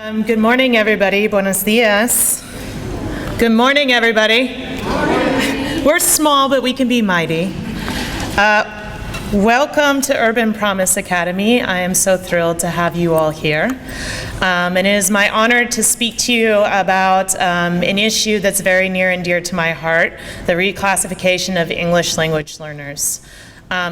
Good morning, everybody. Buenos dias. Good morning, everybody. We're small, but we can be mighty. Welcome to Urban Promise Academy. I am so thrilled to have you all here. And it is my honor to speak to you about an issue that's very near and dear to my heart, the reclassification of English language learners.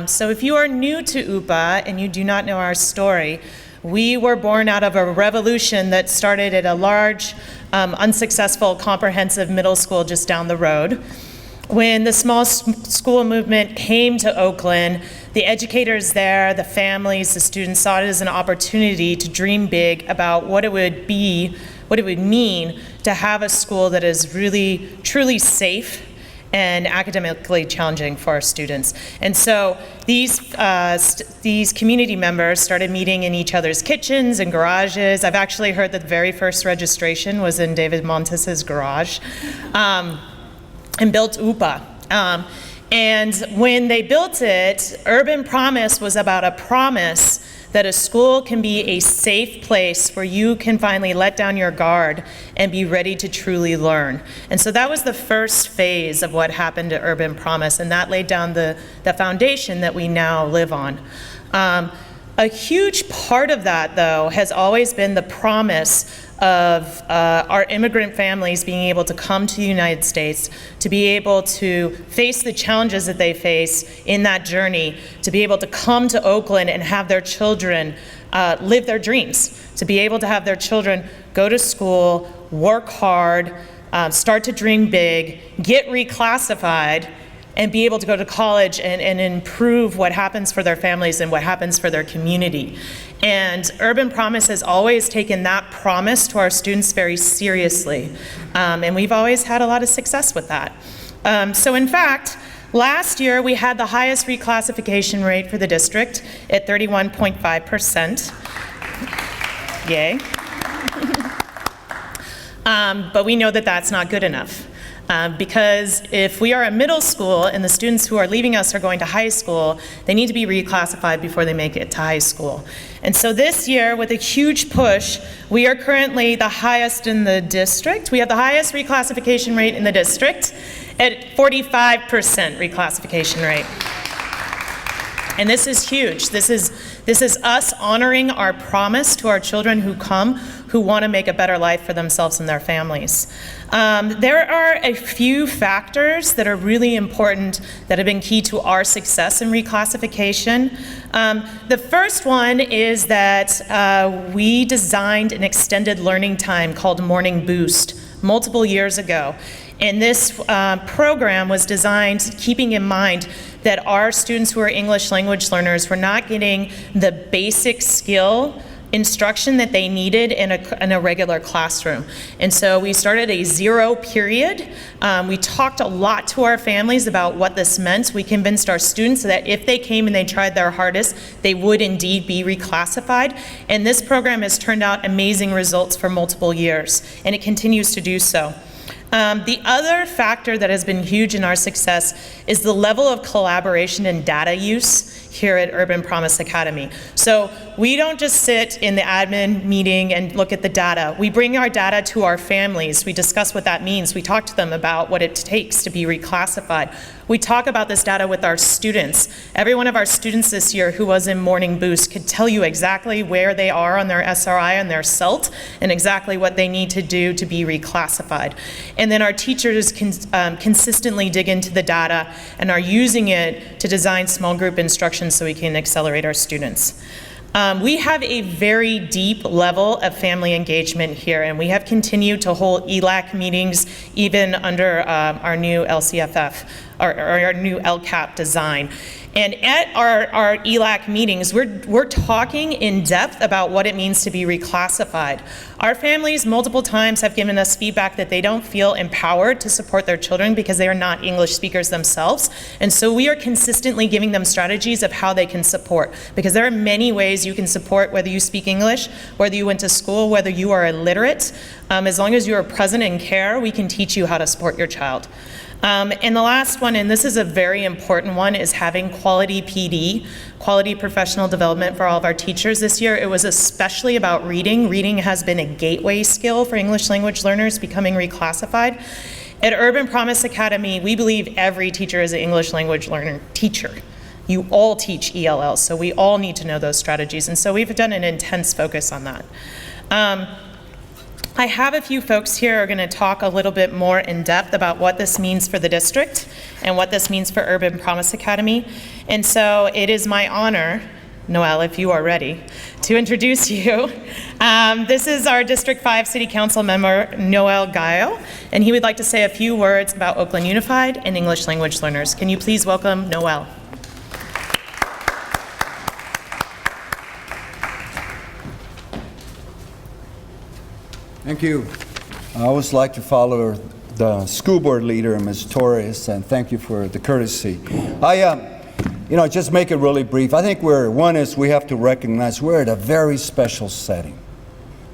So if you are new to UPA and you do not know our story, we were born out of a revolution that started at a large, unsuccessful, comprehensive middle school just down the road. When the small school movement came to Oakland, the educators there, the families, the students saw it as an opportunity to dream big about what it would mean to have a school that is really, truly safe and academically challenging for our students. And so these community members started meeting in each other's kitchens and garages. I've actually heard that the very first registration was in David Montes's garage, and built UPA. And when they built it, Urban Promise was about a promise that a school can be a safe place where you can finally let down your guard and be ready to truly learn. And so that was the first phase of what happened to Urban Promise, and that laid down the foundation that we now live on. A huge part of that, though, has always been the promise of our immigrant families being able to come to the United States, to be able to face the challenges that they face in that journey, to be able to come to Oakland and have their children live their dreams, to be able to have their children go to school, work hard, start to dream big, get reclassified, and be able to go to college and improve what happens for their families and what happens for their community. And Urban Promise has always taken that promise to our students very seriously. And we've always had a lot of success with that. So in fact, last year we had the highest reclassification rate for the district at 31.5%. Yay. But we know that that's not good enough. Because if we are a middle school and the students who are leaving us are going to high school, they need to be reclassified before they make it to high school. And so this year, with a huge push, we are currently the highest in the district. We have the highest reclassification rate in the district at 45% reclassification rate. And this is huge. This is us honoring our promise to our children who come, who want to make a better life for themselves and their families. There are a few factors that are really important that have been key to our success in reclassification. The first one is that we designed an extended learning time called Morning Boost multiple years ago. And this program was designed keeping in mind that our students who are English language learners were not getting the basic skill instruction that they needed in a regular classroom. And so we started a 0 period. We talked a lot to our families about what this meant. We convinced our students that if they came and they tried their hardest, they would indeed be reclassified. And this program has turned out amazing results for multiple years, and it continues to do so. The other factor that has been huge in our success is the level of collaboration and data use here at Urban Promise Academy. So we don't just sit in the admin meeting and look at the data. We bring our data to our families. We discuss what that means. We talk to them about what it takes to be reclassified. We talk about this data with our students. Every one of our students this year who was in Morning Boost could tell you exactly where they are on their SRI and their CELT and exactly what they need to do to be reclassified. And then our teachers consistently dig into the data and are using it to design small group instruction so we can accelerate our students. We have a very deep level of family engagement here, and we have continued to hold ELAC meetings even under our new LCFF, or our new LCAP design. And at our ELAC meetings, we're talking in depth about what it means to be reclassified. Our families multiple times have given us feedback that they don't feel empowered to support their children because they are not English speakers themselves. And so we are consistently giving them strategies of how they can support, because there are many ways you can support, whether you speak English, whether you went to school, whether you are illiterate. As long as you are present and care, we can teach you how to support your child. And the last one, and this is a very important one, is having quality PD, quality professional development for all of our teachers this year. It was especially about reading. Reading has been a gateway skill for English language learners becoming reclassified. At Urban Promise Academy, we believe every teacher is an English language learner teacher. You all teach ELLs, so we all need to know those strategies. And so we've done an intense focus on that. I have a few folks here who are going to talk a little bit more in depth about what this means for the district and what this means for Urban Promise Academy. And so it is my honor, Noel, if you are ready, to introduce you. This is our District 5 City Council member, Noel Guile, and he would like to say a few words about Oakland Unified and English language learners. Can you please welcome Noel? Thank you. I always like to follow the school board leader, Ms. Torres, and thank you for the courtesy. Just make it really brief. I think we have to recognize we're at a very special setting.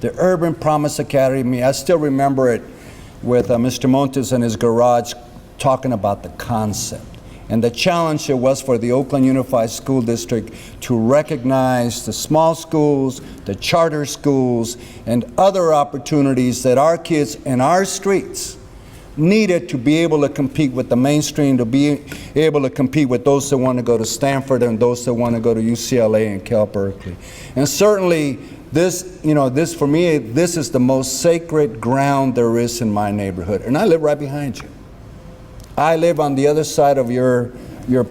The Urban Promise Academy, I still remember it with Mr. Montes in his garage talking about the concept. And the challenge it was for the Oakland Unified School District to recognize the small schools, the charter schools, and other opportunities that our kids in our streets needed to be able to compete with the mainstream, to be able to compete with those that want to go to Stanford and those that want to go to UCLA and Cal Berkeley. And certainly this for me, this is the most sacred ground there is in my neighborhood. And I live right behind you. I live on the other side of your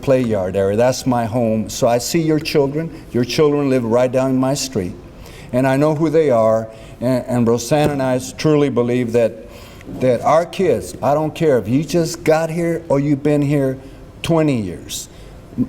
play yard area. That's my home. So I see your children. Your children live right down my street. And I know who they are. And Roseanne and I truly believe that our kids, I don't care if you just got here or you've been here 20 years.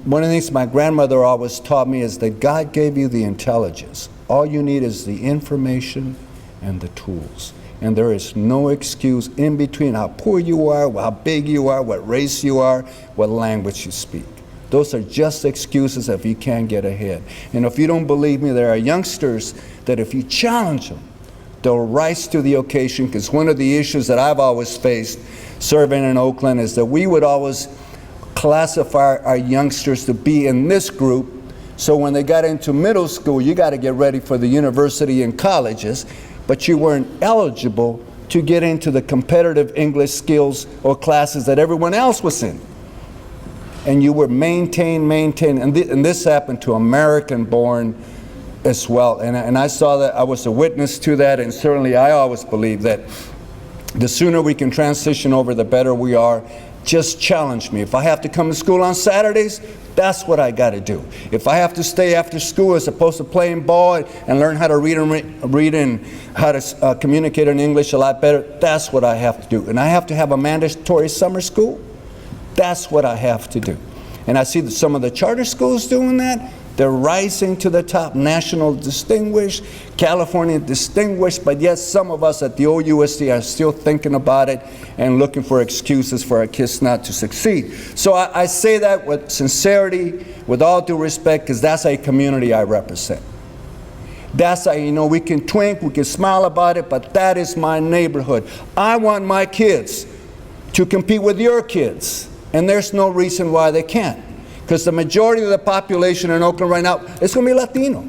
One of the things my grandmother always taught me is that God gave you the intelligence. All you need is the information and the tools. And there is no excuse in between how poor you are, how big you are, what race you are, what language you speak. Those are just excuses if you can't get ahead. And if you don't believe me, there are youngsters that if you challenge them, they'll rise to the occasion, because one of the issues that I've always faced serving in Oakland is that we would always classify our youngsters to be in this group. So when they got into middle school, you got to get ready for the university and colleges, but you weren't eligible to get into the competitive English skills or classes that everyone else was in. And you were maintain, and this happened to American-born as well. And I saw that, I was a witness to that, and certainly I always believe that the sooner we can transition over, the better we are. Just challenge me. If I have to come to school on Saturdays, that's what I got to do. If I have to stay after school as opposed to playing ball and learn how to read and how to communicate in English a lot better, that's what I have to do. And I have to have a mandatory summer school, that's what I have to do. And I see that some of the charter schools doing that. They're rising to the top, national distinguished, California distinguished, but yet some of us at the OUSD are still thinking about it and looking for excuses for our kids not to succeed. So I say that with sincerity, with all due respect, because that's a community I represent. That's how, we can twink, we can smile about it, but that is my neighborhood. I want my kids to compete with your kids, and there's no reason why they can't. Because the majority of the population in Oakland right now is going to be Latino.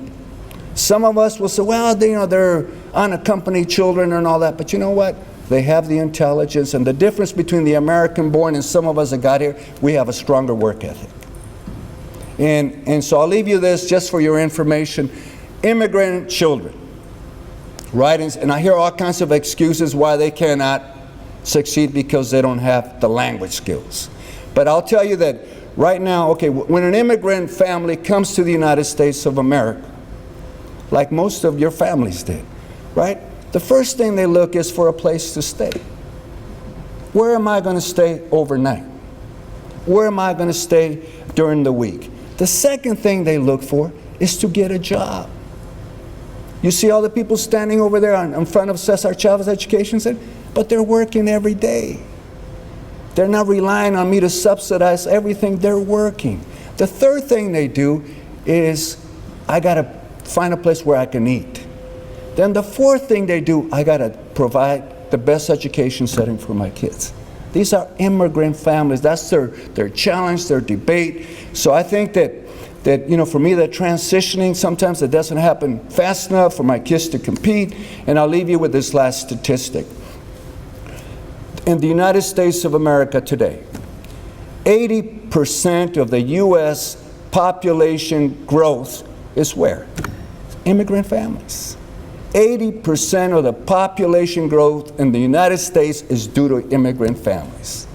Some of us will say, well, they're unaccompanied children and all that, but you know what? They have the intelligence, and the difference between the American-born and some of us that got here, we have a stronger work ethic. And so I'll leave you this just for your information. Immigrant children, right? And I hear all kinds of excuses why they cannot succeed because they don't have the language skills. But I'll tell you that right now, when an immigrant family comes to the United States of America, like most of your families did, right? The first thing they look is for a place to stay. Where am I going to stay overnight? Where am I going to stay during the week? The second thing they look for is to get a job. You see all the people standing over there in front of Cesar Chavez Education Center, but they're working every day. They're not relying on me to subsidize everything, they're working. The third thing they do is, I gotta find a place where I can eat. Then the fourth thing they do, I gotta provide the best education setting for my kids. These are immigrant families. That's their challenge, their debate. So I think that for me, that transitioning, sometimes it doesn't happen fast enough for my kids to compete. And I'll leave you with this last statistic. In the United States of America today, 80% of the U.S. population growth is where? Immigrant families. 80% of the population growth in the United States is due to immigrant families.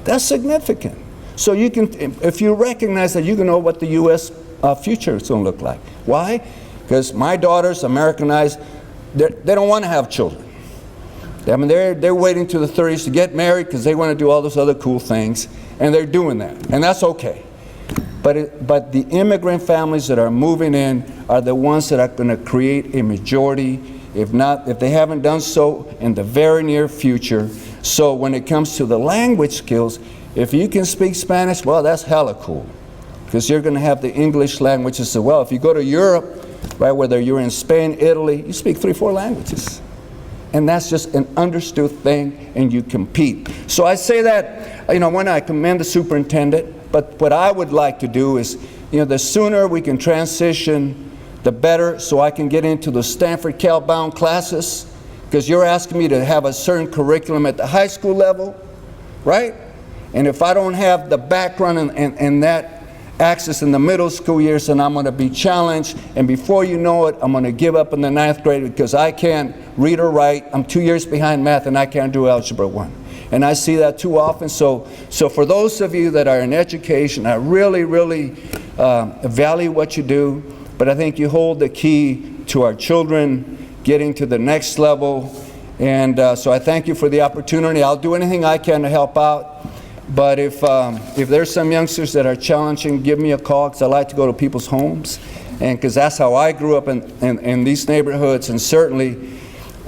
That's significant. So you can, if you recognize that, you can know what the U.S. Future is going to look like. Why? Because my daughters, Americanized, they don't want to have children. I mean, they're waiting to the 30s to get married because they want to do all those other cool things, and they're doing that, and that's okay. But the immigrant families that are moving in are the ones that are going to create a majority, if they haven't done so, in the very near future. So when it comes to the language skills, if you can speak Spanish, well, that's hella cool, because you're going to have the English language as well. If you go to Europe, right, whether you're in Spain, Italy, you speak 3-4 languages. And that's just an understood thing, and you compete. So I say that, when I commend the superintendent, but what I would like to do is, the sooner we can transition, the better, so I can get into the Stanford Cal-bound classes, because you're asking me to have a certain curriculum at the high school level, right? And if I don't have the background and that access in the middle school years, then I'm going to be challenged, and before you know it, I'm going to give up in the 9th grade because I can't read or write. I'm 2 years behind math, and I can't do Algebra 1. And I see that too often. So for those of you that are in education, I really, really value what you do, but I think you hold the key to our children getting to the next level. And so I thank you for the opportunity. I'll do anything I can to help out. But if there's some youngsters that are challenging, give me a call, because I like to go to people's homes, and because that's how I grew up in these neighborhoods. And certainly,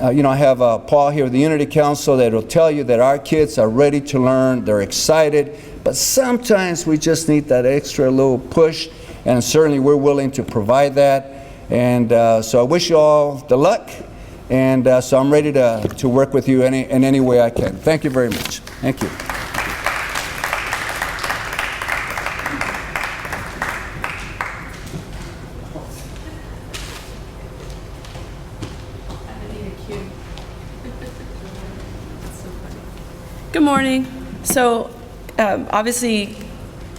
I have Paul here, the Unity Council, that will tell you that our kids are ready to learn, they're excited, but sometimes we just need that extra little push, and certainly we're willing to provide that. And so I wish you all the luck, and so I'm ready to work with you in any way I can. Thank you very much. Thank you. Good morning. So obviously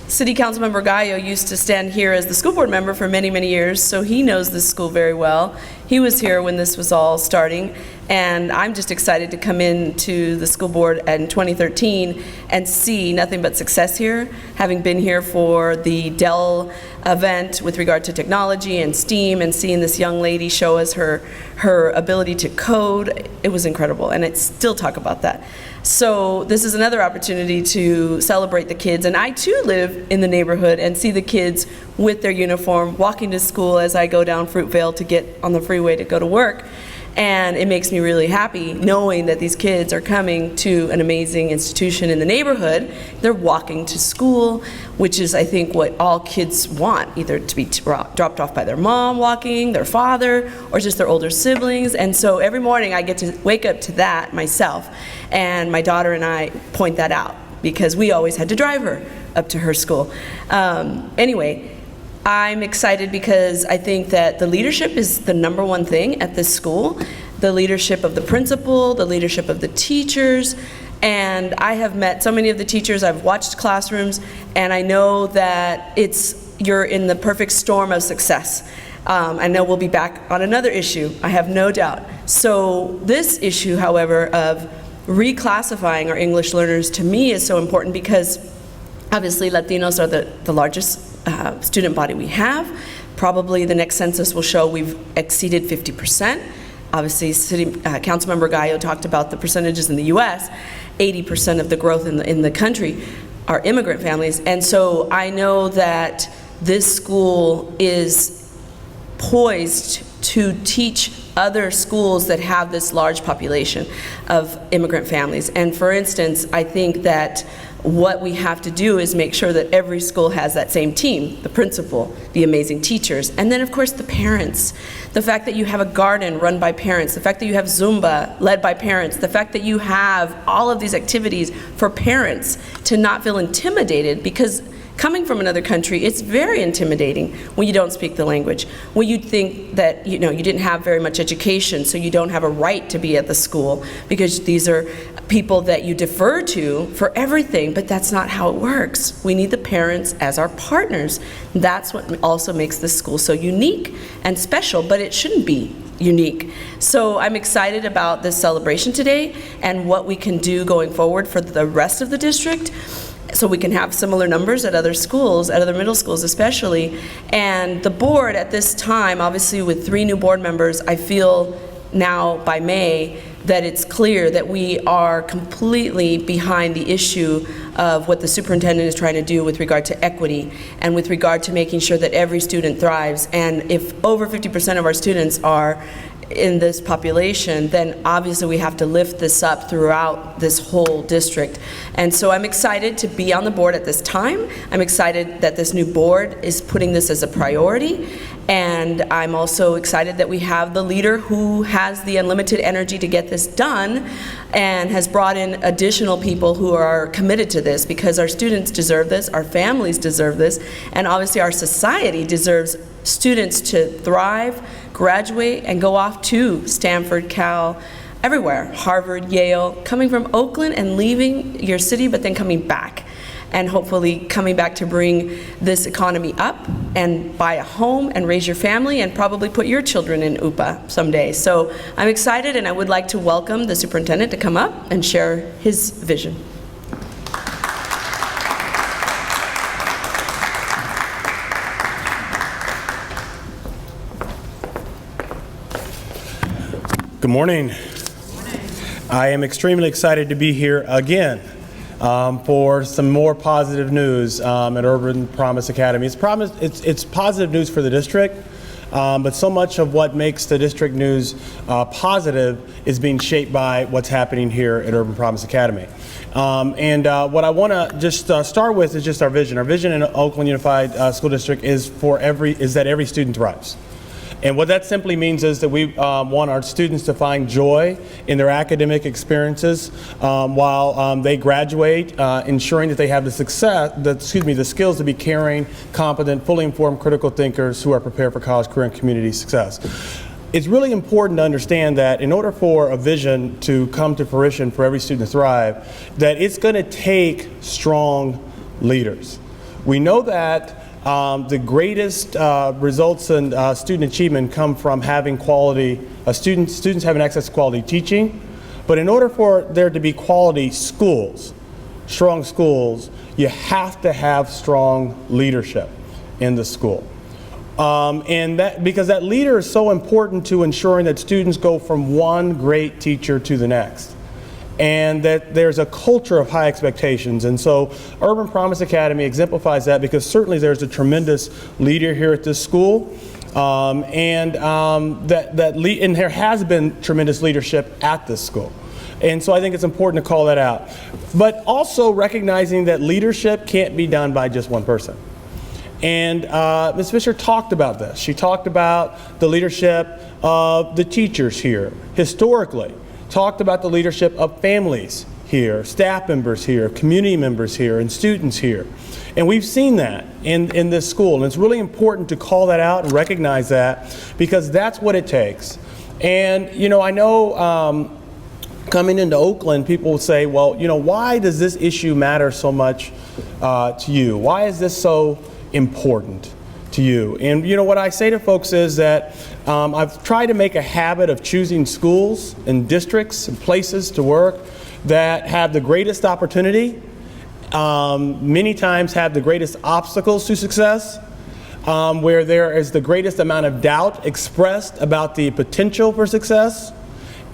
City Council Member Gallo used to stand here as the school board member for many, many years, so he knows this school very well. He was here when this was all starting, and I'm just excited to come into the school board in 2013 and see nothing but success here, having been here for the Dell event with regard to technology and STEAM, and seeing this young lady show us her ability to code. It was incredible, and I still talk about that. So this is another opportunity to celebrate the kids, and I too live in the neighborhood and see the kids with their uniform walking to school as I go down Fruitvale to get on the freeway to go to work. And it makes me really happy knowing that these kids are coming to an amazing institution in the neighborhood. They're walking to school, which is, I think, what all kids want, either to be dropped off by their mom walking, their father, or just their older siblings. And so every morning I get to wake up to that myself, and my daughter and I point that out because we always had to drive her up to her school. Anyway, I'm excited because I think that the leadership is the number one thing at this school. The leadership of the principal, the leadership of the teachers, and I have met so many of the teachers. I've watched classrooms, and I know that you're in the perfect storm of success. I know we'll be back on another issue, I have no doubt. So this issue, however, of reclassifying our English learners, to me is so important because obviously Latinos are the largest student body we have. Probably the next census will show we've exceeded 50%. Obviously, Councilmember Gallo talked about the percentages in the U.S. 80% of the growth in the country are immigrant families. And so I know that this school is poised to teach other schools that have this large population of immigrant families. And for instance, I think that What we have to do is make sure that every school has that same team, the principal, the amazing teachers, and then of course the parents. The fact that you have a garden run by parents, the fact that you have Zumba led by parents, the fact that you have all of these activities for parents to not feel intimidated, because coming from another country, it's very intimidating when you don't speak the language, when you think that you didn't have very much education, so you don't have a right to be at the school, because these are people that you defer to for everything, but that's not how it works. We need the parents as our partners. That's what also makes this school so unique and special, but it shouldn't be unique. So I'm excited about this celebration today and what we can do going forward for the rest of the district, so we can have similar numbers at other schools, at other middle schools especially. And the board at this time, obviously with 3 new board members, I feel now by May that it's clear that we are completely behind the issue of what the superintendent is trying to do with regard to equity and with regard to making sure that every student thrives. And if over 50% of our students are in this population, then obviously we have to lift this up throughout this whole district. And so I'm excited to be on the board at this time. I'm excited that this new board is putting this as a priority. And I'm also excited that we have the leader who has the unlimited energy to get this done and has brought in additional people who are committed to this, because our students deserve this, our families deserve this, and obviously our society deserves students to thrive, graduate, and go off to Stanford, Cal, everywhere, Harvard, Yale, coming from Oakland and leaving your city, but then coming back, and hopefully coming back to bring this economy up and buy a home and raise your family and probably put your children in UPA someday. So I'm excited, and I would like to welcome the superintendent to come up and share his vision. Good morning. I am extremely excited to be here again for some more positive news at Urban Promise Academy. It's positive news for the district, but so much of what makes the district news positive is being shaped by what's happening here at Urban Promise Academy. What I want to just start with is just our vision. Our vision in Oakland Unified School District is that every student thrives. And what that simply means is that we want our students to find joy in their academic experiences while they graduate, ensuring that they have the skills to be caring, competent, fully informed critical thinkers who are prepared for college, career, and community success. It's really important to understand that in order for a vision to come to fruition for every student to thrive, that it's going to take strong leaders. We know that the greatest results in student achievement come from having quality, students having access to quality teaching. But in order for there to be quality schools, strong schools, you have to have strong leadership in the school. Because that leader is so important to ensuring that students go from one great teacher to the next, and that there's a culture of high expectations. And so Urban Promise Academy exemplifies that, because certainly there's a tremendous leader here at this school, and there has been tremendous leadership at this school. And so I think it's important to call that out. But also recognizing that leadership can't be done by just one person. And Ms. Fisher talked about this. She talked about the leadership of the teachers here historically, talked about the leadership of families here, staff members here, community members here, and students here. And we've seen that in this school. And it's really important to call that out and recognize that, because that's what it takes. And, I know coming into Oakland, people will say, well, why does this issue matter so much to you? Why is this so important to you? And what I say to folks is that I've tried to make a habit of choosing schools and districts and places to work that have the greatest opportunity, many times have the greatest obstacles to success, where there is the greatest amount of doubt expressed about the potential for success.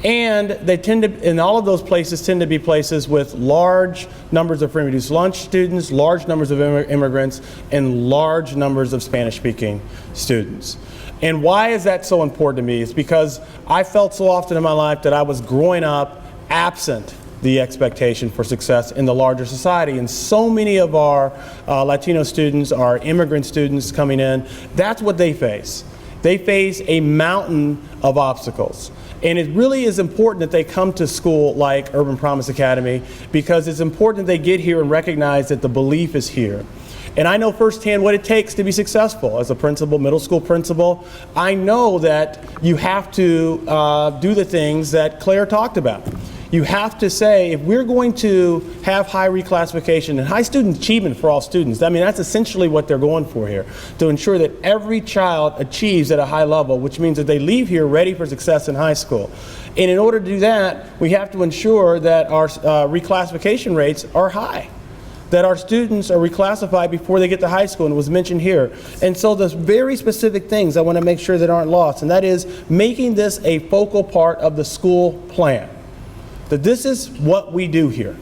And they in all of those places tend to be places with large numbers of free and reduced lunch students, large numbers of immigrants, and large numbers of Spanish-speaking students. And why is that so important to me? It's because I felt so often in my life that I was growing up absent the expectation for success in the larger society. And so many of our Latino students, our immigrant students coming in, that's what they face. They face a mountain of obstacles. And it really is important that they come to school like Urban Promise Academy, because it's important that they get here and recognize that the belief is here. And I know firsthand what it takes to be successful as a principal, middle school principal. I know that you have to do the things that Claire talked about. You have to say, if we're going to have high reclassification and high student achievement for all students, I mean, that's essentially what they're going for here, to ensure that every child achieves at a high level, which means that they leave here ready for success in high school. And in order to do that, we have to ensure that our reclassification rates are high, that our students are reclassified before they get to high school, and it was mentioned here. And so there's very specific things I want to make sure that aren't lost, and that is making this a focal part of the school plan. That this is what we do here.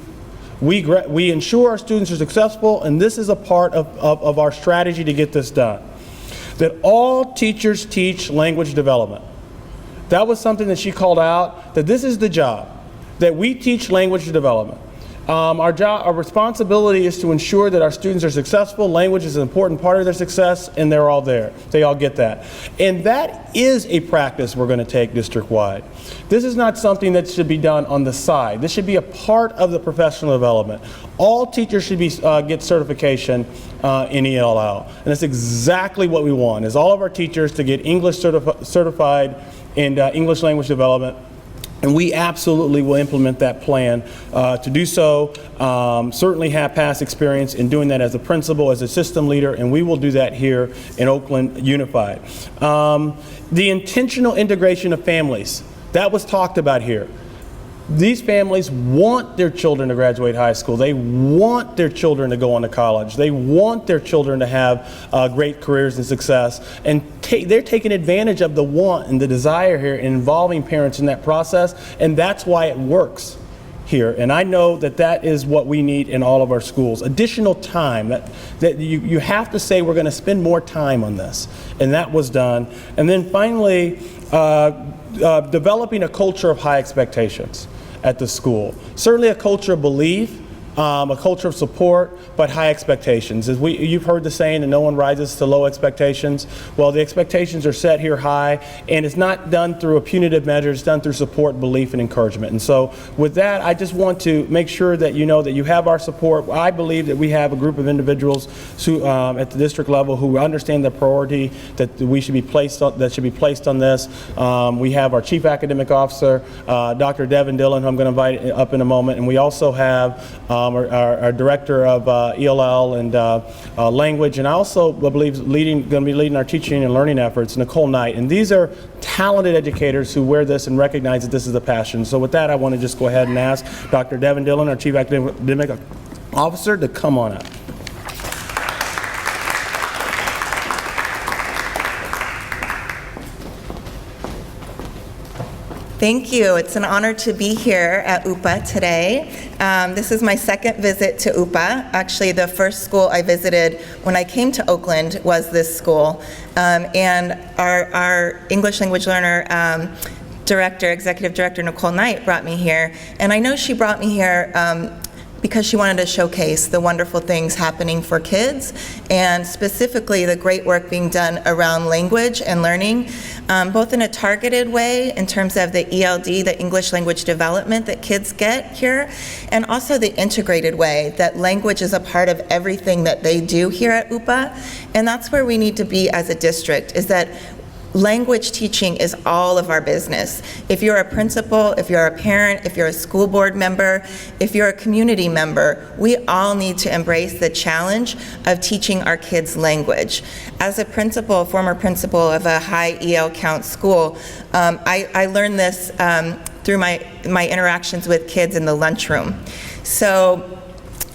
We ensure our students are successful, and this is a part of our strategy to get this done. That all teachers teach language development. That was something that she called out, that this is the job, that we teach language development. Our responsibility is to ensure that our students are successful. Language is an important part of their success, and they're all there. They all get that. And that is a practice we're going to take district-wide. This is not something that should be done on the side. This should be a part of the professional development. All teachers should get certification in ELL. And that's exactly what we want, is all of our teachers to get English certified in English language development. And we absolutely will implement that plan. To do so, certainly have past experience in doing that as a principal, as a system leader, and we will do that here in Oakland Unified. The intentional integration of families, that was talked about here. These families want their children to graduate high school. They want their children to go on to college. They want their children to have great careers and success. And they're taking advantage of the want and the desire here and involving parents in that process. And that's why it works here. And I know that that is what we need in all of our schools. Additional time, that you have to say we're going to spend more time on this. And that was done. And then finally, developing a culture of high expectations at the school. Certainly a culture of belief, a culture of support, but high expectations. You've heard the saying that no one rises to low expectations. Well, the expectations are set here high, and it's not done through a punitive measure, it's done through support, belief, and encouragement. And so with that, I just want to make sure that you know that you have our support. I believe that we have a group of individuals who, at the district level, who understand the priority that we should be placed on, on this. We have our Chief Academic Officer, Dr. Devin Dillon, who I'm going to invite up in a moment, and we also have our Director of ELL and Language, and I also believe going to be leading our teaching and learning efforts, Nicole Knight. And these are talented educators who wear this and recognize that this is a passion. So with that, I want to just go ahead and ask Dr. Devin Dillon, our Chief Academic Officer, to come on up. Thank you. It's an honor to be here at UPA today. This is my second visit to UPA. Actually, the first school I visited when I came to Oakland was this school. And our English language learner executive director, Nicole Knight, brought me here. And I know she brought me here because she wanted to showcase the wonderful things happening for kids, and specifically the great work being done around language and learning, both in a targeted way in terms of the ELD, the English language development that kids get here, and also the integrated way that language is a part of everything that they do here at UPA. And that's where we need to be as a district, is that language teaching is all of our business. If you're a principal, if you're a parent, if you're a school board member, if you're a community member, we all need to embrace the challenge of teaching our kids language. As a principal, former principal of a high EL count school, I learned this through my interactions with kids in the lunchroom. So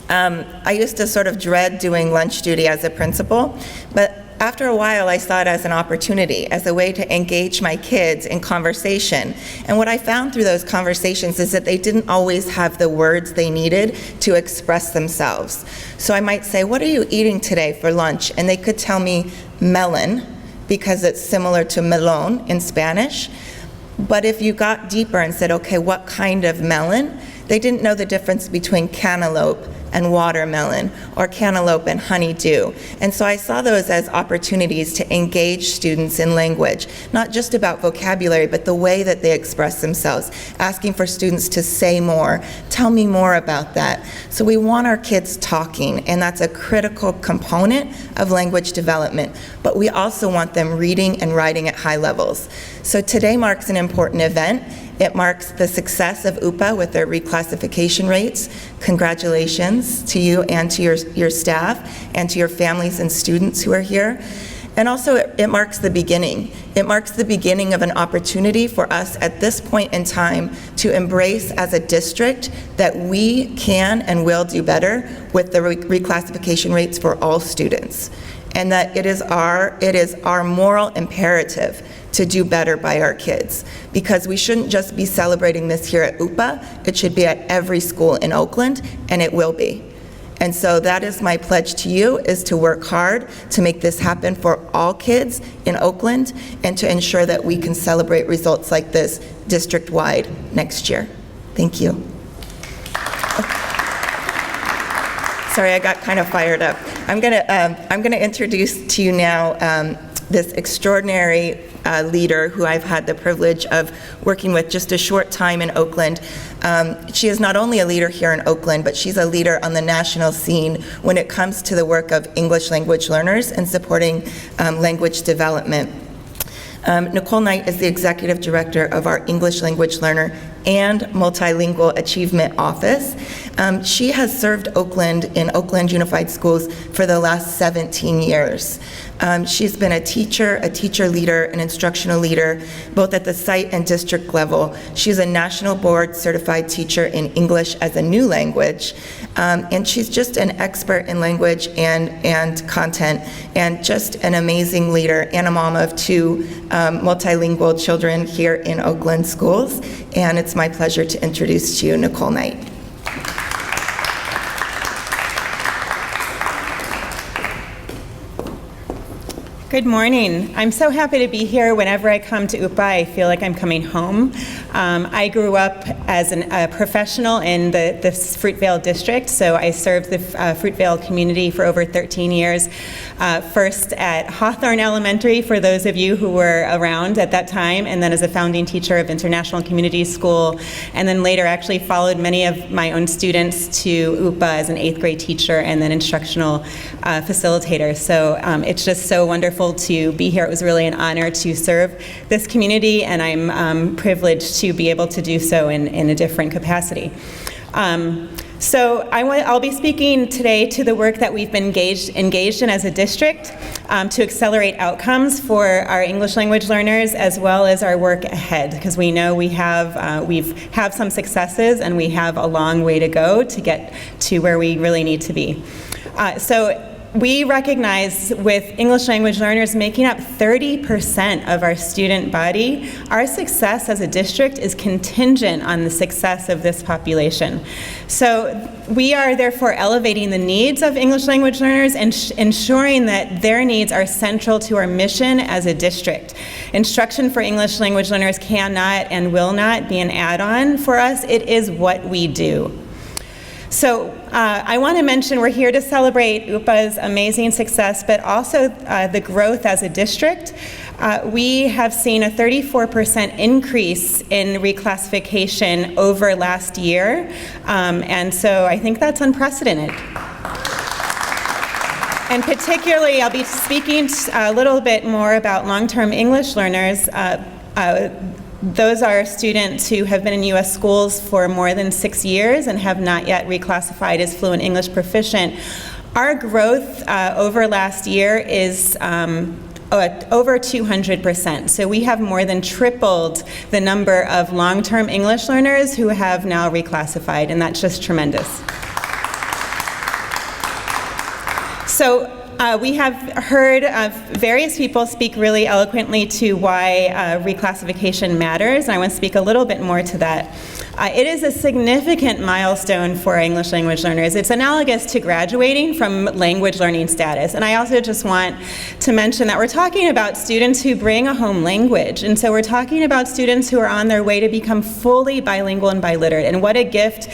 I used to sort of dread doing lunch duty as a principal, but after a while, I saw it as an opportunity, as a way to engage my kids in conversation. And what I found through those conversations is that they didn't always have the words they needed to express themselves. So I might say, "What are you eating today for lunch?" And they could tell me melon, because it's similar to melon in Spanish. But if you got deeper and said, "Okay, what kind of melon?" They didn't know the difference between cantaloupe and watermelon, or cantaloupe and honeydew. And so I saw those as opportunities to engage students in language, not just about vocabulary, but the way that they express themselves, asking for students to say more, tell me more about that. So we want our kids talking, and that's a critical component of language development, but we also want them reading and writing at high levels. So today marks an important event. It marks the success of UPA with their reclassification rates. Congratulations to you and to your staff and to your families and students who are here. And also it marks the beginning. It marks the beginning of an opportunity for us at this point in time to embrace as a district that we can and will do better with the reclassification rates for all students. And that it is our moral imperative to do better by our kids, because we shouldn't just be celebrating this here at UPA, it should be at every school in Oakland, and it will be. And so that is my pledge to you, is to work hard to make this happen for all kids in Oakland, and to ensure that we can celebrate results like this district-wide next year. Thank you. Sorry, I got kind of fired up. I'm gonna introduce to you now this extraordinary leader who I've had the privilege of working with just a short time in Oakland. She is not only a leader here in Oakland, but she's a leader on the national scene when it comes to the work of English language learners and supporting language development. Nicole Knight is the Executive Director of our English Language Learner and Multilingual Achievement Office. She has served Oakland in Oakland Unified Schools for the last 17 years. She's been a teacher leader, an instructional leader, both at the site and district level. She's a national board certified teacher in English as a new language. And she's just an expert in language and content, and just an amazing leader, and a mom of two multilingual children here in Oakland schools. And it's my pleasure to introduce to you Nicole Knight. Good morning. I'm so happy to be here. Whenever I come to UPA, I feel like I'm coming home. I grew up as a professional in the Fruitvale district, so I served the Fruitvale community for over 13 years. First at Hawthorne Elementary, for those of you who were around at that time, and then as a founding teacher of International Community School, and then later actually followed many of my own students to UPA as an 8th grade teacher and then instructional facilitator. So it's just so wonderful to be here. It was really an honor to serve this community, and I'm privileged to be able to do so in a different capacity. So I'll be speaking today to the work that we've been engaged in as a district to accelerate outcomes for our English language learners, as well as our work ahead, because we know we've had some successes and we have a long way to go to get to where we really need to be. So we recognize with English language learners making up 30% of our student body, our success as a district is contingent on the success of this population. So we are therefore elevating the needs of English language learners and ensuring that their needs are central to our mission as a district. Instruction for English language learners cannot and will not be an add-on for us. It is what we do. So I want to mention we're here to celebrate UPA's amazing success, but also the growth as a district. We have seen a 34% increase in reclassification over last year, and so I think that's unprecedented. And particularly, I'll be speaking a little bit more about long-term English learners. Those are students who have been in U.S. schools for more than 6 years and have not yet reclassified as fluent English proficient. Our growth over last year is over 200%. So we have more than tripled the number of long-term English learners who have now reclassified, and that's just tremendous. So We have heard various people speak really eloquently to why reclassification matters, and I want to speak a little bit more to that. It is a significant milestone for our English language learners. It's analogous to graduating from language learning status. And I also just want to mention that we're talking about students who bring a home language. And so we're talking about students who are on their way to become fully bilingual and biliterate. And what a gift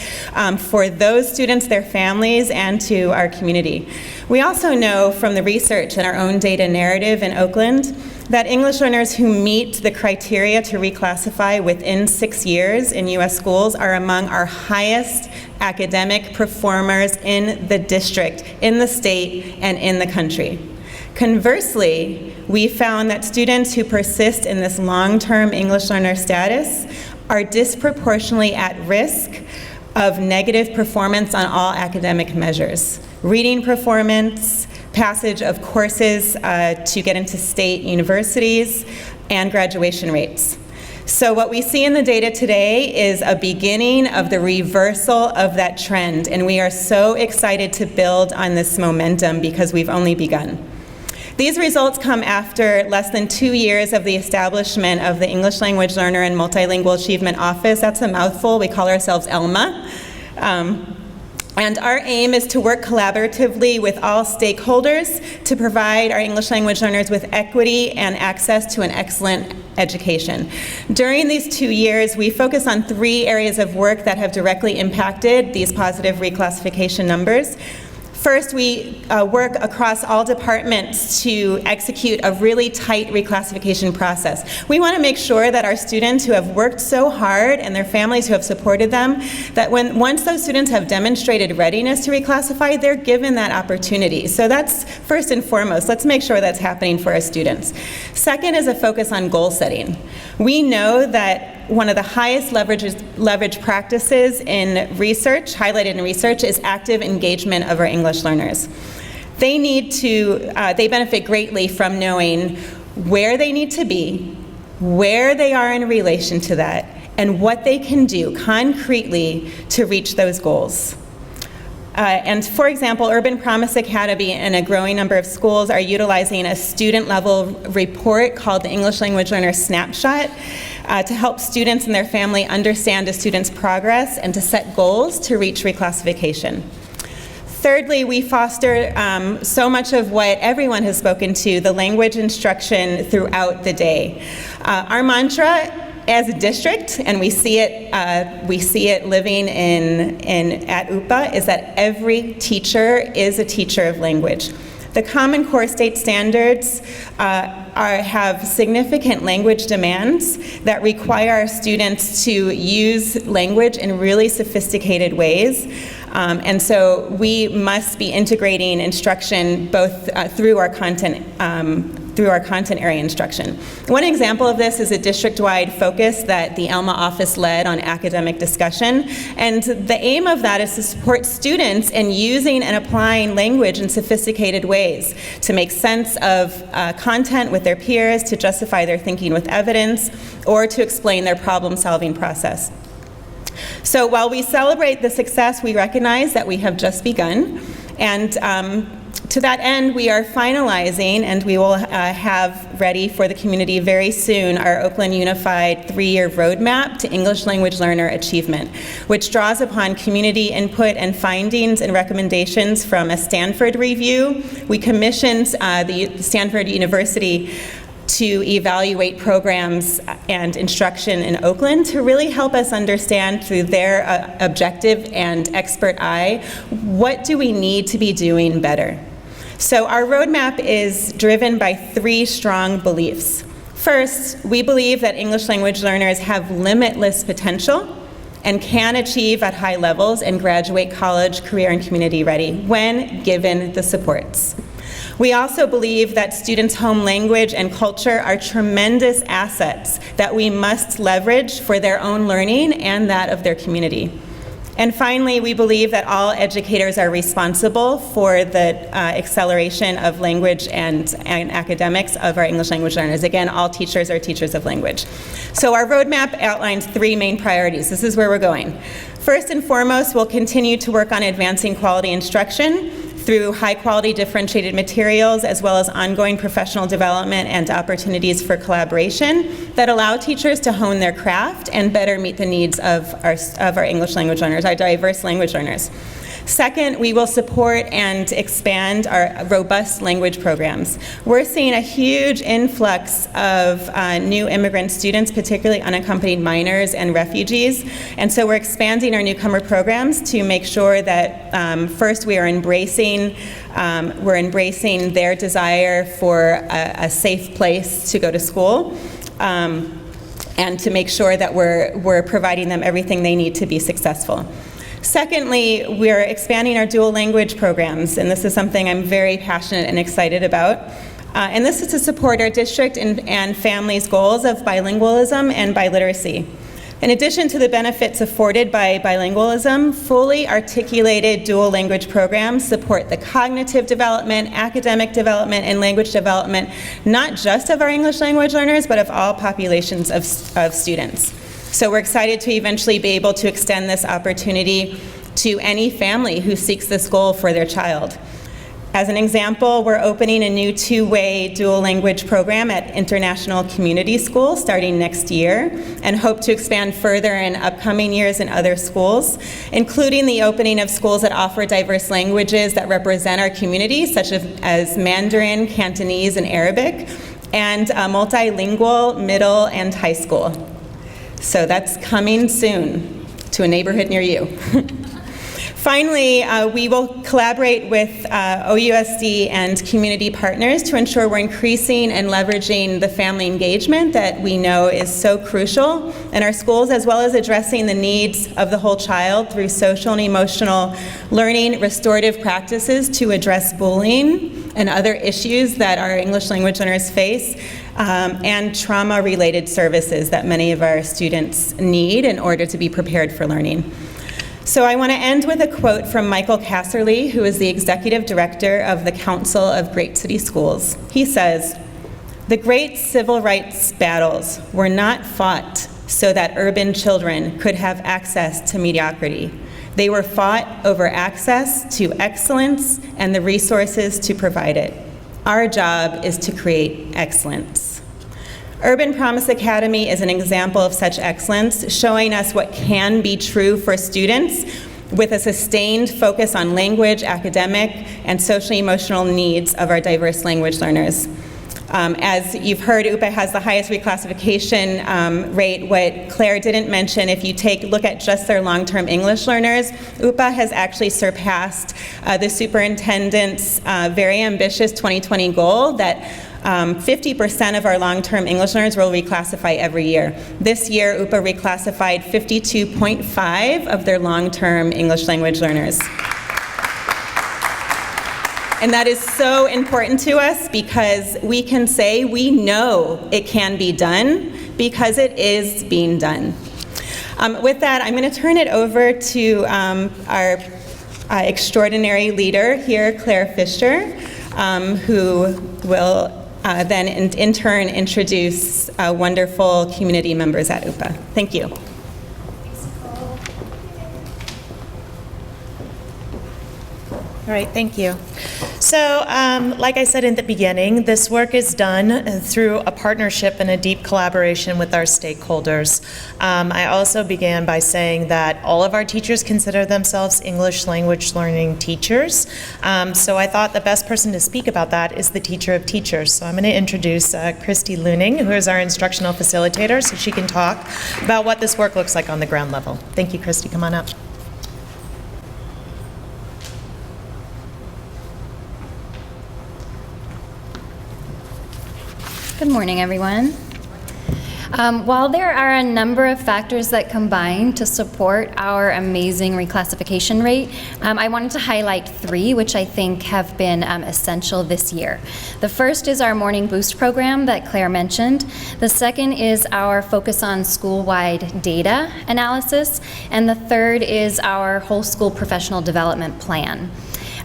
for those students, their families, and to our community. We also know from the research and our own data narrative in Oakland that English learners who meet the criteria to reclassify within 6 years in U.S. schools are among our highest academic performers in the district, in the state, and in the country. Conversely, we found that students who persist in this long-term English learner status are disproportionately at risk of negative performance on all academic measures. Reading performance, passage of courses to get into state universities, and graduation rates. So what we see in the data today is a beginning of the reversal of that trend, and we are so excited to build on this momentum because we've only begun. These results come after less than 2 years of the establishment of the English Language Learner and Multilingual Achievement Office. That's a mouthful. We call ourselves ELMA. And our aim is to work collaboratively with all stakeholders to provide our English language learners with equity and access to an excellent education. During these 2 years, we focus on 3 areas of work that have directly impacted these positive reclassification numbers. First, we work across all departments to execute a really tight reclassification process. We want to make sure that our students who have worked so hard and their families who have supported them, that once those students have demonstrated readiness to reclassify, they're given that opportunity. So that's first and foremost. Let's make sure that's happening for our students. Second is a focus on goal setting. We know that one of the highest leverage practices in research, highlighted in research, is active engagement of our English learners. They benefit greatly from knowing where they need to be, where they are in relation to that, and what they can do concretely to reach those goals. And for example, Urban Promise Academy and a growing number of schools are utilizing a student-level report called the English Language Learner Snapshot to help students and their family understand a student's progress and to set goals to reach reclassification. Thirdly, we foster so much of what everyone has spoken to, the language instruction throughout the day. Our mantra as a district, and we see it living at UPA, is that every teacher is a teacher of language. The Common Core state standards have significant language demands that require our students to use language in really sophisticated ways. And so we must be integrating instruction both through our content area instruction. One example of this is a district-wide focus that the ELMA office led on academic discussion. And the aim of that is to support students in using and applying language in sophisticated ways to make sense of content with their peers, to justify their thinking with evidence, or to explain their problem-solving process. So while we celebrate the success, we recognize that we have just begun. And to that end, we are finalizing, and we will have ready for the community very soon, our Oakland Unified 3-year roadmap to English language learner achievement, which draws upon community input and findings and recommendations from a Stanford review. We commissioned the Stanford University to evaluate programs and instruction in Oakland to really help us understand through their objective and expert eye, what do we need to be doing better? So our roadmap is driven by 3 strong beliefs. First, we believe that English language learners have limitless potential and can achieve at high levels and graduate college, career, and community ready when given the supports. We also believe that students' home language and culture are tremendous assets that we must leverage for their own learning and that of their community. And finally, we believe that all educators are responsible for the acceleration of language and academics of our English language learners. Again, all teachers are teachers of language. So our roadmap outlines 3 main priorities. This is where we're going. First and foremost, we'll continue to work on advancing quality instruction through high-quality differentiated materials, as well as ongoing professional development and opportunities for collaboration that allow teachers to hone their craft and better meet the needs of our English language learners, our diverse language learners. Second, we will support and expand our robust language programs. We're seeing a huge influx of new immigrant students, particularly unaccompanied minors and refugees, and so we're expanding our newcomer programs to make sure that first we are embracing their desire for a safe place to go to school, and to make sure that we're providing them everything they need to be successful. Secondly, we're expanding our dual language programs, and this is something I'm very passionate and excited about. And this is to support our district and families' goals of bilingualism and biliteracy. In addition to the benefits afforded by bilingualism, fully articulated dual language programs support the cognitive development, academic development, and language development, not just of our English language learners, but of all populations of students. So we're excited to eventually be able to extend this opportunity to any family who seeks this goal for their child. As an example, we're opening a new two-way dual language program at International Community School starting next year, and hope to expand further in upcoming years in other schools, including the opening of schools that offer diverse languages that represent our community, such as Mandarin, Cantonese, and Arabic, and a multilingual middle and high school. So that's coming soon to a neighborhood near you. Finally, we will collaborate with OUSD and community partners to ensure we're increasing and leveraging the family engagement that we know is so crucial in our schools, as well as addressing the needs of the whole child through social and emotional learning, restorative practices to address bullying and other issues that our English language learners face, and trauma-related services that many of our students need in order to be prepared for learning. So I want to end with a quote from Michael Casserly, who is the Executive Director of the Council of Great City Schools. He says, "The great civil rights battles were not fought so that urban children could have access to mediocrity. They were fought over access to excellence and the resources to provide it. Our job is to create excellence." Urban Promise Academy is an example of such excellence, showing us what can be true for students with a sustained focus on language, academic, and socially emotional needs of our diverse language learners. As you've heard, UPA has the highest reclassification rate. What Claire didn't mention, if you look at just their long-term English learners, UPA has actually surpassed the superintendent's very ambitious 2020 goal that 50% of our long-term English learners will reclassify every year. This year, UPA reclassified 52.5 of their long-term English language learners. And that is so important to us because we can say we know it can be done because it is being done. With that, I'm going to turn it over to our extraordinary leader here, Claire Fisher, who will then in turn introduce wonderful community members at UPA. Thank you. All right, thank you. So, like I said in the beginning, this work is done through a partnership and a deep collaboration with our stakeholders. I also began by saying that all of our teachers consider themselves English language learning teachers. So I thought the best person to speak about that is the teacher of teachers. So I'm going to introduce Christy Luning, who is our instructional facilitator, so she can talk about what this work looks like on the ground level. Thank you, Christy. Come on up. Good morning, everyone. While there are a number of factors that combine to support our amazing reclassification rate, I wanted to highlight three, which I think have been essential this year. The first is our Morning Boost program that Claire mentioned. The second is our focus on school-wide data analysis. And the third is our whole school professional development plan.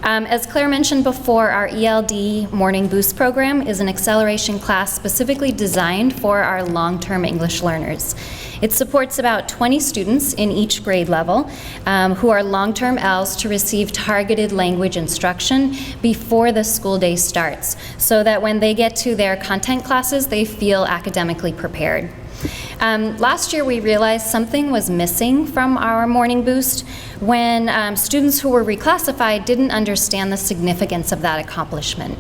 As Claire mentioned before, our ELD Morning Boost program is an acceleration class specifically designed for our long-term English learners. It supports about 20 students in each grade level who are long-term ELs to receive targeted language instruction before the school day starts, so that when they get to their content classes, they feel academically prepared. Last year, we realized something was missing from our morning boost when students who were reclassified didn't understand the significance of that accomplishment.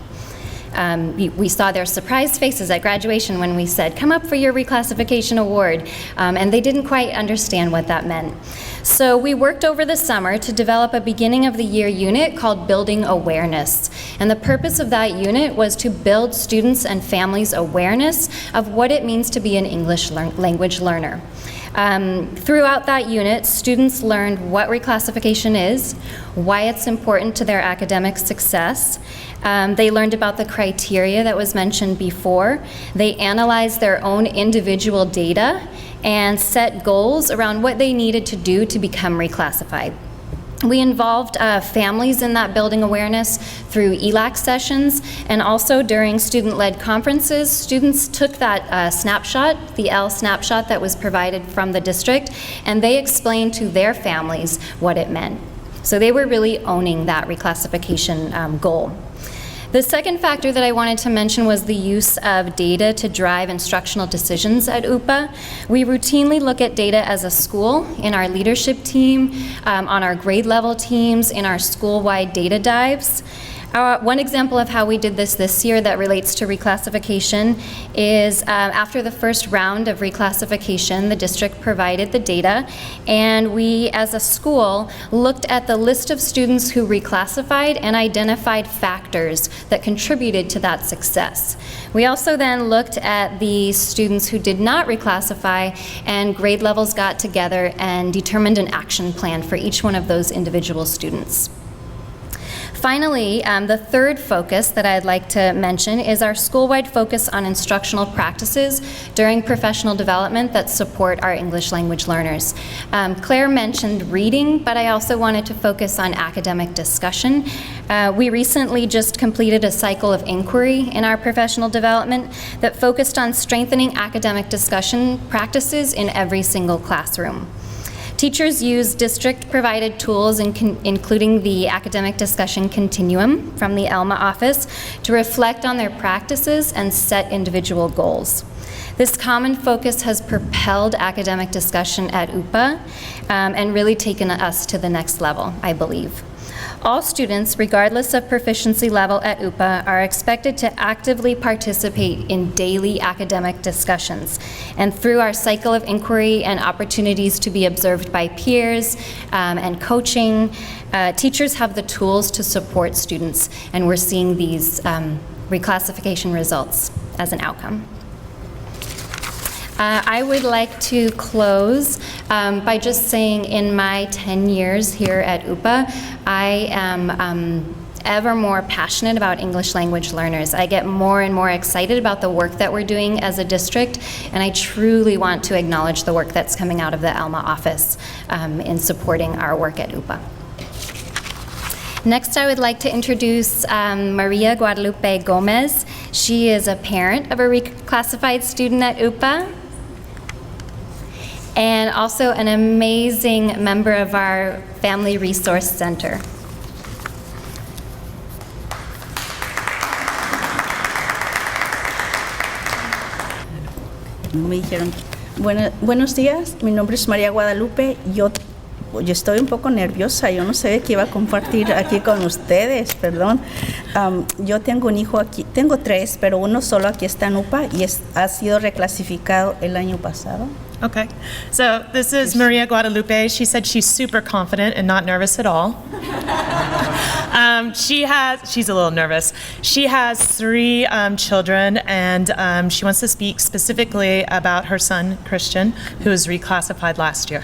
We saw their surprised faces at graduation when we said, "Come up for your reclassification award," and they didn't quite understand what that meant. So we worked over the summer to develop a beginning of the year unit called Building Awareness. And the purpose of that unit was to build students and families' awareness of what it means to be an English language learner. Throughout that unit, students learned what reclassification is, why it's important to their academic success. They learned about the criteria that was mentioned before. They analyzed their own individual data and set goals around what they needed to do to become reclassified. We involved families in that building awareness through ELAC sessions, and also during student-led conferences, students took that snapshot, the L snapshot that was provided from the district, and they explained to their families what it meant. So they were really owning that reclassification goal. The second factor that I wanted to mention was the use of data to drive instructional decisions at UPA. We routinely look at data as a school in our leadership team, on our grade level teams, in our school-wide data dives. One example of how we did this year that relates to reclassification is after the first round of reclassification, the district provided the data, and we as a school looked at the list of students who reclassified and identified factors that contributed to that success. We also then looked at the students who did not reclassify, and grade levels got together and determined an action plan for each one of those individual students. Finally, the third focus that I'd like to mention is our school-wide focus on instructional practices during professional development that support our English language learners. Claire mentioned reading, but I also wanted to focus on academic discussion. We recently just completed a cycle of inquiry in our professional development that focused on strengthening academic discussion practices in every single classroom. Teachers use district-provided tools, including the Academic Discussion Continuum from the ELMA office, to reflect on their practices and set individual goals. This common focus has propelled academic discussion at UPA and really taken us to the next level, I believe. All students, regardless of proficiency level at UPA, are expected to actively participate in daily academic discussions. And through our cycle of inquiry and opportunities to be observed by peers and coaching, teachers have the tools to support students, and we're seeing these reclassification results as an outcome. I would like to close by just saying in my 10 years here at UPA, I am ever more passionate about English language learners. I get more and more excited about the work that we're doing as a district, and I truly want to acknowledge the work that's coming out of the ELMA office in supporting our work at UPA. Next, I would like to introduce Maria Guadalupe Gomez. She is a parent of a reclassified student at UPA, and also an amazing member of our Family Resource Center. Me dijeron, buenos días, mi nombre es María Guadalupe, yo estoy un poco nerviosa, yo no sabía que iba a compartir aquí con ustedes, perdón. Yo tengo un hijo aquí, tengo 3, pero uno solo aquí está en UPA y ha sido reclasificado el año pasado. Okay, so this is Maria Guadalupe. She said she's super confident and not nervous at all. She's a little nervous. She has 3 children, and she wants to speak specifically about her son, Christian, who was reclassified last year.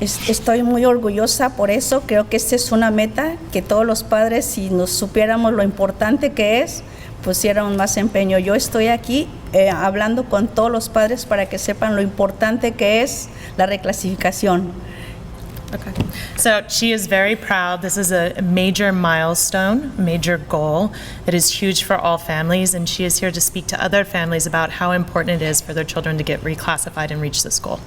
Estoy muy orgullosa por eso. Creo que esta es una meta que todos los padres, si nos supiéramos lo importante que es, pusiéramos más empeño. Yo estoy aquí hablando con todos los padres para que sepan lo importante que es la reclasificación. Okay. So she is very proud. This is a major milestone, major goal. It is huge for all families, and she is here to speak to other families about how important it is for their children to get reclassified and reach this goal.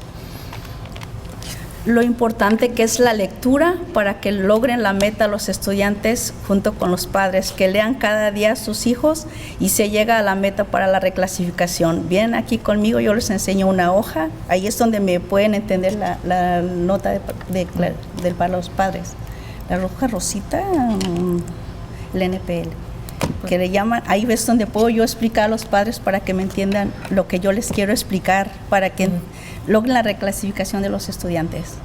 Lo importante que es la lectura para que logren la meta los estudiantes junto con los padres, que lean cada día a sus hijos y se llega a la meta para la reclasificación. Vienen aquí conmigo, yo les enseño una hoja, ahí es donde me pueden entender la nota para los padres. La hoja rosita, el NPL, que le llaman, ahí ves donde puedo yo explicar a los padres para que me entiendan lo que yo les quiero explicar, para que logren la reclasificación de los estudiantes.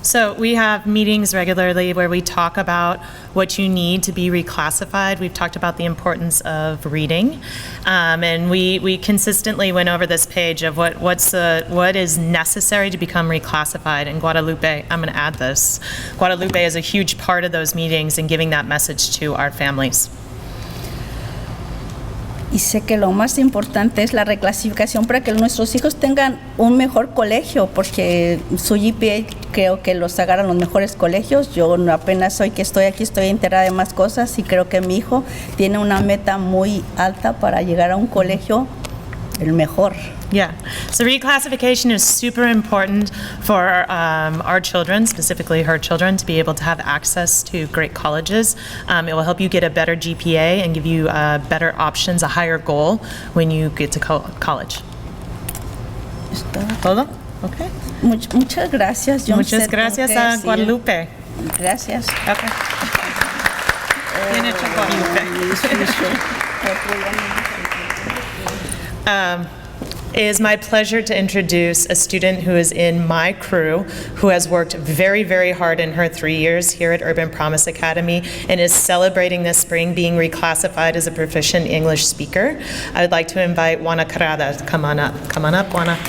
So we have meetings regularly where we talk about what you need to be reclassified. We've talked about the importance of reading, and we consistently went over this page of what is necessary to become reclassified. And Guadalupe, I'm going to add this. Guadalupe is a huge part of those meetings and giving that message to our families. Y sé que lo más importante es la reclasificación para que nuestros hijos tengan un mejor colegio, porque su GPA creo que los agarran los mejores colegios. Yo apenas hoy que estoy aquí estoy enterada de más cosas y creo que mi hijo tiene una meta muy alta para llegar a un colegio el mejor. Yeah, so reclassification is super important for our children, specifically her children, to be able to have access to great colleges. It will help you get a better GPA and give you better options, a higher goal when you get to college. ¿Todo? Okay. Muchas gracias. Muchas gracias a Guadalupe. Gracias. Okay. Bien hecho, Guadalupe. It is my pleasure to introduce a student who is in my crew, who has worked very, very hard in her 3 years here at Urban Promise Academy and is celebrating this spring being reclassified as a proficient English speaker. I would like to invite Juana Carrada to come on up. Come on up, Juana.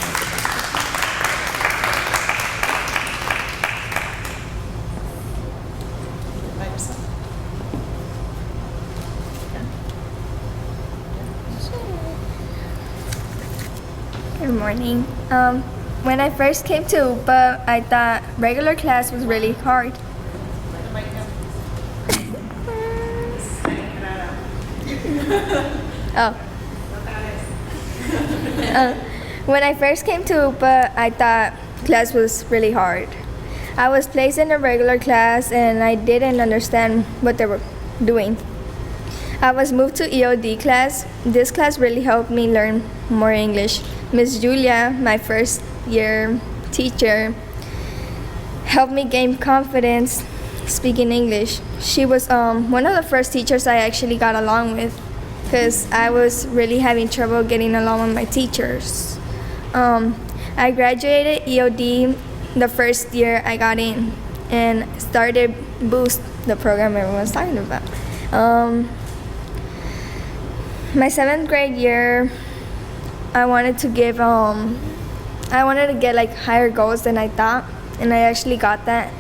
Good morning. When I first came to UPA, I thought regular class was really hard. When I first came to UPA, I thought class was really hard. I was placed in a regular class and I didn't understand what they were doing. I was moved to EOD class. This class really helped me learn more English. Miss Julia, my first year teacher, helped me gain confidence speaking English. She was one of the first teachers I actually got along with because I was really having trouble getting along with my teachers. I graduated EOD the first year I got in and started Boost, the program everyone's talking about. My 7th grade year, I wanted to get like higher goals than I thought, and I actually got that.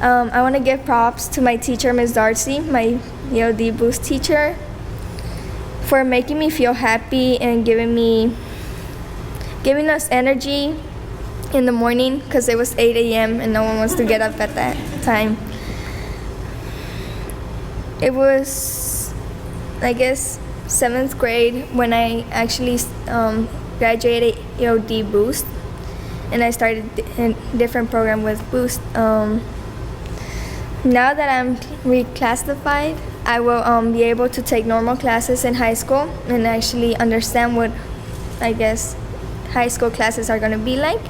I want to give props to my teacher, Ms. Darcy, my EOD Boost teacher, for making me feel happy and giving us energy in the morning because it was 8 a.m. and no one wants to get up at that time. It was, I guess, 7th grade when I actually graduated EOD Boost, and I started a different program with Boost. Now that I'm reclassified, I will be able to take normal classes in high school and actually understand what, I guess, high school classes are going to be like.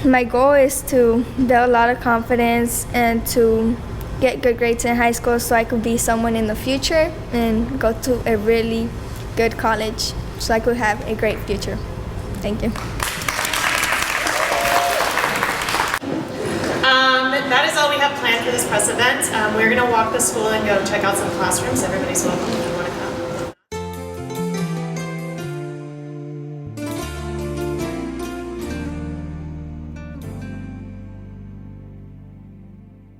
My goal is to build a lot of confidence and to get good grades in high school so I could be someone in the future and go to a really good college so I could have a great future. Thank you. That is all we have planned for this press event. We're going to walk the school and go check out some classrooms. Everybody's welcome.